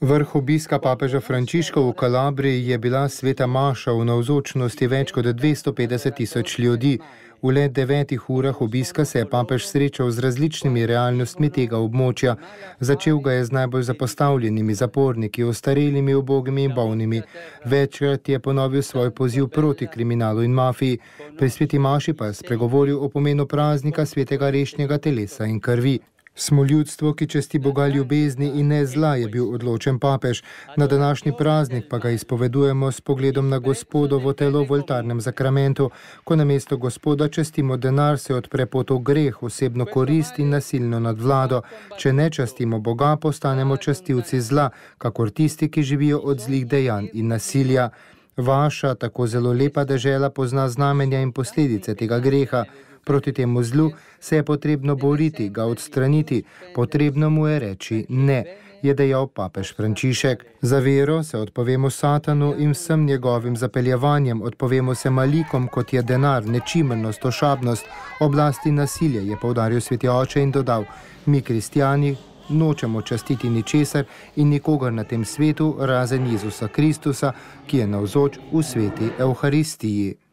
Vrh obiska papeža Frančiška v Kalabriji je bila sveta maša v navzočnosti več kot 250 tisoč ljudi. V le 9 urah obiska se je papež srečal z različnimi realnostmi tega območja. Začel ga je z najbolj zapostavljenimi zaporniki, ostarelimi, ubogimi in bolnimi. Večkrat je ponovil svoj poziv proti kriminalu in mafiji. Pri sveti maši pa je spregovoril o pomenu praznika svetega rešnjega telesa in krvi. Smo ljudstvo, ki časti Boga ljubezni in ne zla, je bil odločen papež. Na današnji praznik pa ga izpovedujemo s pogledom na Gospodovo telo v oltarnem zakramentu. Ko namesto Gospoda častimo denar, se odpre pot v greh, osebno korist in nasilno nadvlado. Če ne častimo Boga, postanemo častilci zla, kakor tisti, ki živijo od zlih dejanj in nasilja. Vaša, tako zelo lepa dežela, pozna znamenja in posledice tega greha. Proti temu zlu se je potrebno boriti, ga odstraniti, potrebno mu je reči ne, je dejal papež Frančišek. Za vero se odpovemo Satanu in vsem njegovim zapeljevanjem, odpovemo se malikom, kot je denar, nečimrnost, ošabnost, oblast in nasilje, je poudaril sveti oče in dodal: mi, kristjani, nočemo častiti ničesar in nikogar na tem svetu, razen Jezusa Kristusa, ki je navzoč v sveti Evharistiji.